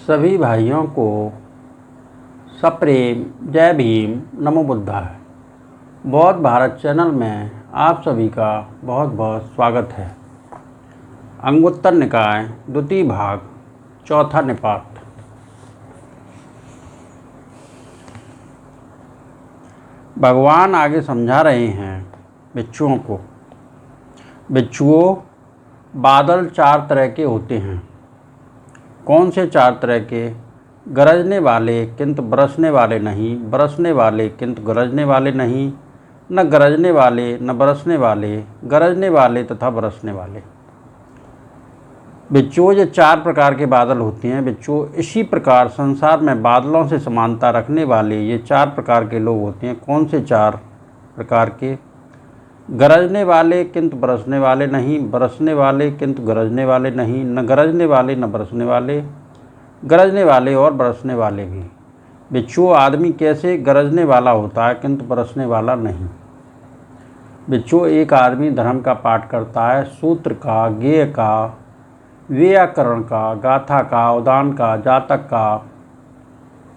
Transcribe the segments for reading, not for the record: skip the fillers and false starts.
सभी भाइयों को सप्रेम जय भीम नमो बुद्धाय। बौद्ध भारत चैनल में आप सभी का बहुत बहुत स्वागत है। अंगुत्तर निकाय द्वितीय भाग चौथा निपात। भगवान आगे समझा रहे हैं भिक्षुओं को। भिक्षुओं, बादल चार तरह के होते हैं। कौन से चार तरह के? गरजने वाले किंतु बरसने वाले नहीं, बरसने वाले किंतु गरजने वाले नहीं, न गरजने वाले न बरसने वाले, गरजने वाले तथा बरसने वाले। भिक्षुओं, ये चार प्रकार के बादल होते हैं। भिक्षुओं, इसी प्रकार संसार में बादलों से समानता रखने वाले ये चार प्रकार के लोग होते हैं। कौन से चार प्रकार के? गरजने वाले किंतु बरसने वाले नहीं, बरसने वाले किंतु गरजने वाले नहीं, न गरजने वाले न बरसने वाले, गरजने वाले और बरसने वाले भी। भिक्षुओं, आदमी कैसे गरजने वाला होता है किंतु बरसने वाला नहीं? भिक्षुओं, एक आदमी धर्म का पाठ करता है, सूत्र का, गेय का, व्याकरण का, गाथा का, उदान का, जातक का,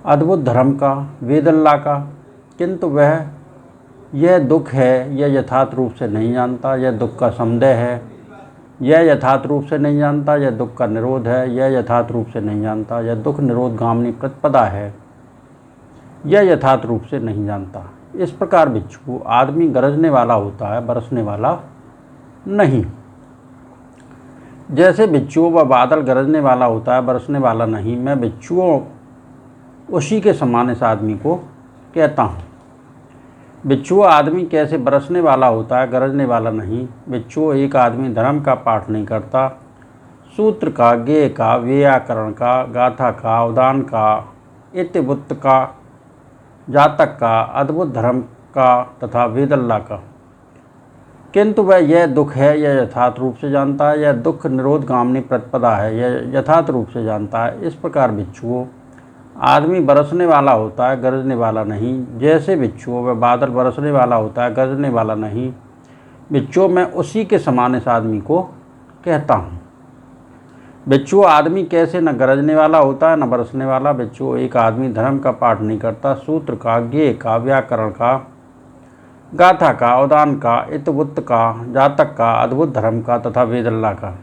अद्भुत धर्म का, वेदल्ला का, किंतु वह यह दुख है यह यथार्थ रूप से नहीं जानता, यह दुख का समुदय है, यह यथार्थ रूप से नहीं जानता, यह दुख का निरोध है, यह यथार्थ रूप से नहीं जानता, यह दुख निरोध गामिनी प्रतिपदा है, यह यथार्थ रूप से नहीं जानता। इस प्रकार भिक्षु आदमी गरजने वाला होता है, बरसने वाला नहीं। जैसे भिक्षुओं व बादल गरजने वाला होता है, बरसने वाला नहीं, मैं भिक्षुओं उसी के समान इस आदमी को कहता हूँ। भिक्षुओं, आदमी कैसे बरसने वाला होता है, गरजने वाला नहीं? भिक्षुओं, एक आदमी धर्म का पाठ नहीं करता, सूत्र का, गेय का, व्याकरण का, गाथा का, उदान का, इतिवृत्त का, जातक का, अद्भुत धर्म का तथा वेदल्ला का, किंतु वह यह दुख है यह यथार्थ रूप से जानता है, यह दुख निरोध गामिनी प्रतिपदा है, यह यथार्थ रूप से जानता है। इस प्रकार भिक्षुओं, आदमी बरसने वाला होता है, गरजने वाला नहीं। जैसे भिक्षुओं वह बादल बरसने वाला होता है, गरजने वाला नहीं। भिक्षुओं, मैं उसी के समान इस आदमी को कहता हूँ। भिक्षुओं, आदमी कैसे न गरजने वाला होता है न बरसने वाला? भिक्षुओं, एक आदमी धर्म का पाठ नहीं करता, सूत्र का, गेय का, व्याकरण का, गाथा का, उदान का, इतिवृत्त का, जातक का, अद्भुत धर्म का तथा वेदल्ला का।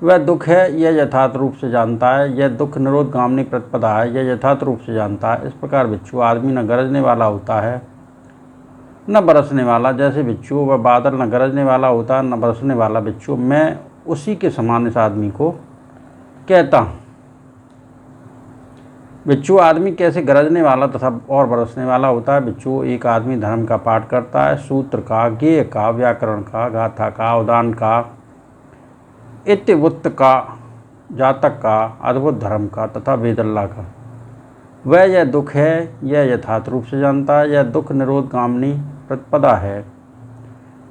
वह दुख है यह यथार्थ रूप से जानता है, यह दुख निरोध गामिनी प्रतिपदा है, यह यथार्थ रूप से जानता है। इस प्रकार भिक्षु आदमी न गरजने वाला होता है न बरसने वाला। जैसे भिक्षु वह बादल न गरजने वाला होता है न बरसने वाला। भिक्षु, मैं उसी के समान इस आदमी को कहता हूँ। भिक्षु, आदमी कैसे गरजने वाला तथा और बरसने वाला होता है? भिक्षु, एक आदमी धर्म का पाठ करता है, सूत्र का, गेय का, व्याकरण का, गाथा का, उदान का, इतिवृत्त का, जातक का, अद्भुत धर्म का तथा वेदल्ला का। वह यह दुख है यह यथार्थ रूप से जानता है, यह दुख निरोध गामिनी प्रतिपदा है,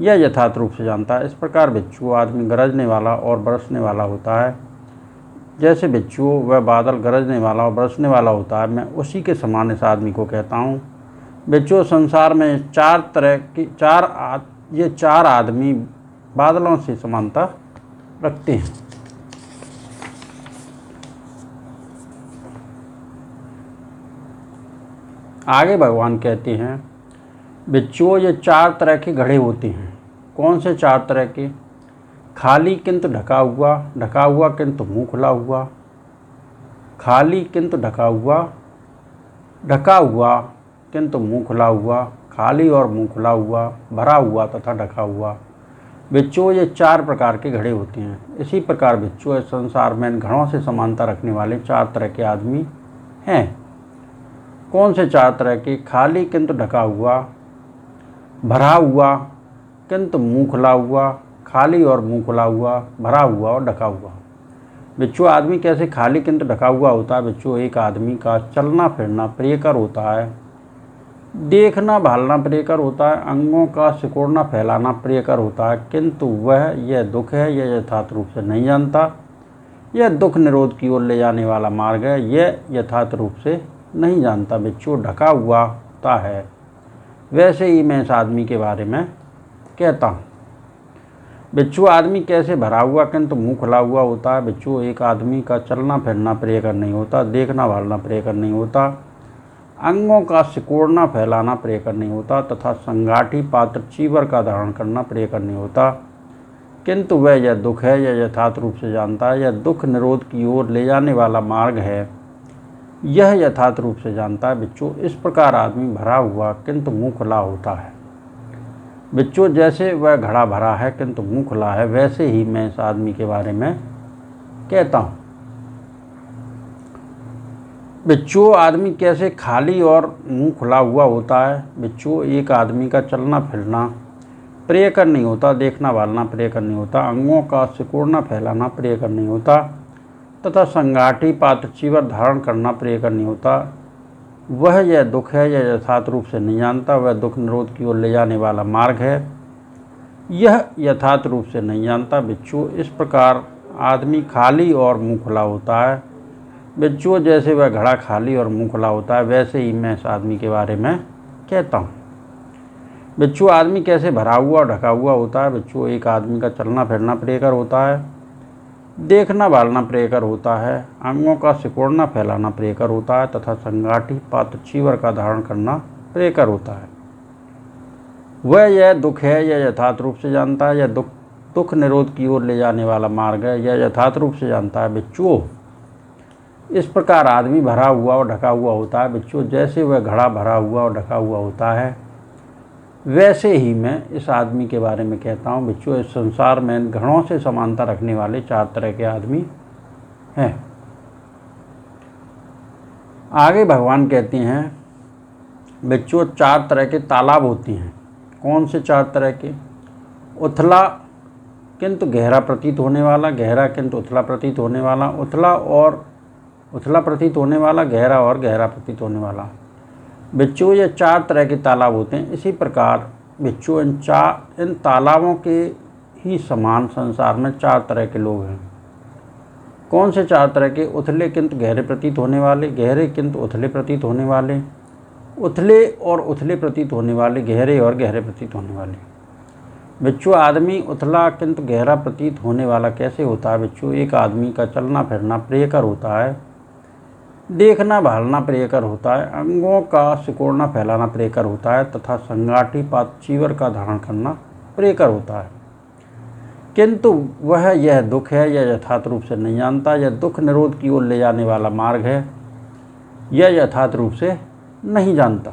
यह यथार्थ रूप से जानता है। इस प्रकार भिक्षु आदमी गरजने वाला और बरसने वाला होता है। जैसे भिक्षु वह बादल गरजने वाला और बरसने वाला होता है, मैं उसी के समान इस आदमी को कहता हूँ। भिक्षु, संसार में चार तरह की ये चार आदमी बादलों से समानता रखते हैं। आगे भगवान कहते हैं, भिक्षुओं, ये चार तरह के घड़े होते हैं। कौन से चार तरह के? खाली किंतु ढका हुआ किंतु मुंह खुला हुआ, खाली किंतु ढका हुआ किंतु मुंह खुला हुआ, खाली और मुंह खुला हुआ, भरा हुआ तथा ढका हुआ। भिक्षुओं, ये चार प्रकार के घड़े होते हैं। इसी प्रकार भिक्षु संसार में इन घड़ों से समानता रखने वाले चार तरह के आदमी हैं। कौन से चार तरह के? खाली किंतु ढका हुआ, भरा हुआ किंतु मुंह खुला हुआ, खाली और मुंह खुला हुआ, भरा हुआ और ढका हुआ। भिक्षु आदमी कैसे खाली किंतु ढका हुआ होता है? भिक्षु, एक आदमी का चलना फिरना प्रियकर होता है, देखना भालना प्रियकर होता है, अंगों का सिकुड़ना फैलाना प्रियकर होता है, किंतु वह यह दुख है यह यथार्थ रूप से नहीं जानता, यह दुख निरोध की ओर ले जाने वाला मार्ग है, यह यथार्थ रूप से नहीं जानता। भिक्षु ढका हुआ होता है, वैसे ही मैं इस आदमी के बारे में कहता हूँ। बिच्छू आदमी कैसे भरा हुआ किंतु मुंह खुला हुआ होता है। बिच्छू एक आदमी का चलना फिरना प्रियकर नहीं होता, देखना भालना प्रियकर नहीं होता, अंगों का सिकोड़ना फैलाना प्रियकर नहीं होता तथा संगाठी पात्र चीवर का धारण करना प्रियकर नहीं होता, किंतु वह यह दुख है यह यथार्थ रूप से जानता है। यह दुख निरोध की ओर ले जाने वाला मार्ग है, यह यथार्थ रूप से जानता है। बिच्छू इस प्रकार आदमी भरा हुआ किंतु मुंह खुला होता है। बिच्छू जैसे वह घड़ा भरा है किंतु मुंह खुला है, वैसे ही मैं इस आदमी के बारे में कहता हूँ। बिच्छू आदमी कैसे खाली और मुंह खुला हुआ होता है। बिच्छू एक आदमी का चलना फिरना प्रियकर नहीं होता, देखना भालना प्रियकर नहीं होता, अंगों का सिकोड़ना फैलाना प्रियकर नहीं होता तथा संगाठी पात्र चीवर धारण करना प्रियकर नहीं होता। वह यह दुख है यह यथार्थ रूप से नहीं जानता। वह दुख निरोध की ओर ले जाने वाला मार्ग है, यह यथार्थ रूप से नहीं जानता। बिच्छू इस प्रकार आदमी खाली और मुंह खुला होता है। बिच्छू जैसे वह घड़ा खाली और मुंह खुला होता है, वैसे ही मैं इस आदमी के बारे में कहता हूँ। बिच्छू आदमी कैसे भरा हुआ और ढका हुआ होता है। बिच्छू एक आदमी का चलना फिरना प्रियकर होता है, देखना भालना प्रियकर होता है, अंगों का सिकोड़ना फैलाना प्रियकर होता है तथा संगाठी पात्र चीवर का धारण करना प्रियकर होता है। वह यह दुख है यह यथार्थ रूप से जानता है। यह दुख निरोध की ओर ले जाने वाला मार्ग है, यह यथार्थ रूप से जानता है। बिच्छू इस प्रकार आदमी भरा हुआ और ढका हुआ होता है। बिच्छू जैसे वह घड़ा भरा हुआ और ढका हुआ होता है, वैसे ही मैं इस आदमी के बारे में कहता हूँ। बिच्छू इस संसार में घड़ों से समानता रखने वाले 4 तरह के आदमी हैं। आगे भगवान कहते हैं बिच्छू 4 तरह के तालाब होते हैं। कौन से 4 तरह के? उथला किंतु गहरा प्रतीत होने वाला, गहरा किंतु उथला प्रतीत होने वाला, उथला प्रतीत होने वाला, गहरा और गहरा प्रतीत होने वाला। बिच्छू ये 4 तरह के तालाब होते हैं। इसी प्रकार बिच्छू इन तालाबों के ही समान संसार में 4 तरह के लोग हैं। कौन से 4 तरह के? उथले किंतु गहरे प्रतीत होने वाले, गहरे किंतु उथले प्रतीत होने वाले, उथले और उथले प्रतीत होने वाले, गहरे और गहरे प्रतीत होने वाले। बिच्छू आदमी उथला किंतु गहरा प्रतीत होने वाला कैसे होता है? बिच्छू एक आदमी का चलना फिरना प्रियकर होता है, देखना भालना प्रियकर होता है, अंगों का सिकोड़ना फैलाना प्रियकर होता है तथा संगाठी पात्र चीवर का धारण करना प्रियकर होता है, किंतु वह यह दुख है यह यथार्थ रूप से नहीं जानता। यह दुख निरोध की ओर ले जाने वाला मार्ग है, यह यथार्थ रूप से नहीं जानता।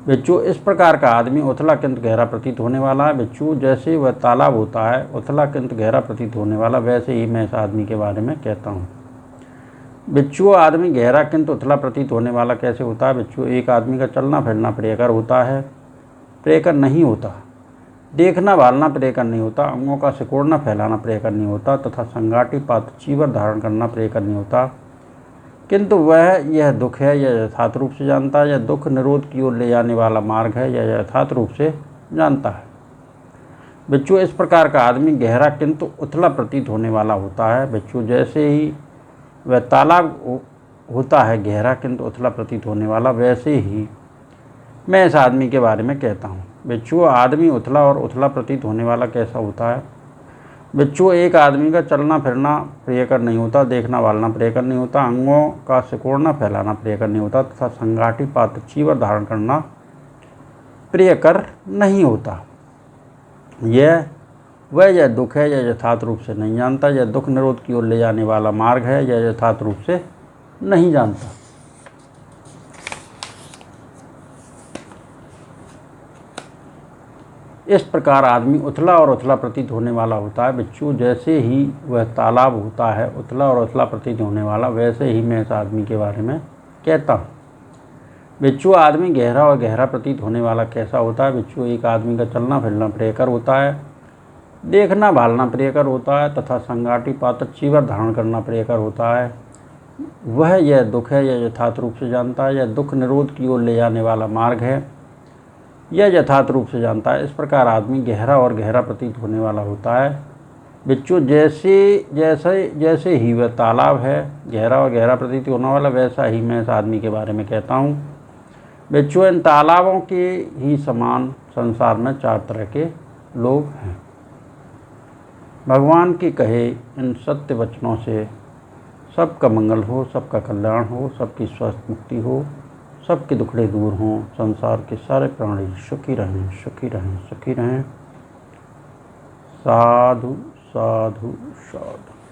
बिच्छू इस प्रकार का आदमी उथला किंतु गहरा प्रतीत होने वाला है। बिच्छू जैसे वह तालाब होता है उथला किंतु गहरा प्रतीत होने वाला, वैसे ही मैं इस आदमी के बारे में कहता हूँ। बिच्छू आदमी गहरा किंतु उथला प्रतीत होने वाला कैसे होता है? बिच्छू एक आदमी का चलना फिरना प्रियकर होता है, प्रियकर नहीं होता, देखना भालना प्रियकर नहीं होता, अंगों का सिकोड़ना फैलाना प्रियकर नहीं होता तथा संगाठी पात्र चीवर धारण करना प्रियकर नहीं होता, किंतु वह यह दुख है यह यथार्थ रूप से जानता है। यह दुख निरोध की ओर ले जाने वाला मार्ग है, यह यथार्थ रूप से जानता है। बिच्छू इस प्रकार का आदमी गहरा किंतु उथला प्रतीत होने वाला होता है। बिच्छू जैसे ही वह तालाब होता है गहरा किंतु उथला प्रतीत होने वाला, वैसे ही मैं इस आदमी के बारे में कहता हूँ। बिच्छू आदमी उथला और उथला प्रतीत होने वाला कैसा होता है? बिच्छू एक आदमी का चलना फिरना प्रियकर नहीं होता, देखना भालना प्रियकर नहीं होता, अंगों का सिकोड़ना फैलाना प्रियकर नहीं होता तथा संगाठी पात्र चीवर धारण करना प्रियकर नहीं होता। यह दुख है यह यथार्थ रूप से नहीं जानता। यह दुख निरोध की ओर ले जाने वाला मार्ग है, यह यथार्थ रूप से नहीं जानता। इस प्रकार आदमी उथला और उथला प्रतीत होने वाला होता है। बिच्छू जैसे ही वह तालाब होता है उथला और उथला प्रतीत होने वाला, वैसे ही मैं इस आदमी के बारे में कहता हूँ। बिच्छू आदमी गहरा और गहरा प्रतीत होने वाला कैसा होता है? बिच्छू एक आदमी का चलना फिरना प्रियकर होता है, देखना भालना प्रियकर होता है तथा संगाठी पात्र चीवर धारण करना प्रियकर होता है। वह यह दुख है यह यथार्थ रूप से जानता है। यह दुख निरोध की ओर ले जाने वाला मार्ग है, यह यथार्थ रूप से जानता है। इस प्रकार आदमी गहरा और गहरा प्रतीत होने वाला होता है। बिच्छू जैसे ही वह तालाब है गहरा और गहरा प्रतीत होने वाला, वैसा ही मैं इस आदमी के बारे में कहता हूँ। बिच्छू इन तालाबों के ही समान संसार में 4 तरह के लोग हैं। भगवान के कहे इन सत्य वचनों से सबका मंगल हो, सबका कल्याण हो, सबकी स्वस्थ मुक्ति हो, सबके दुखड़े दूर हों, संसार के सारे प्राणी सुखी रहें, सुखी रहें, सुखी रहें। साधु साधु साधु।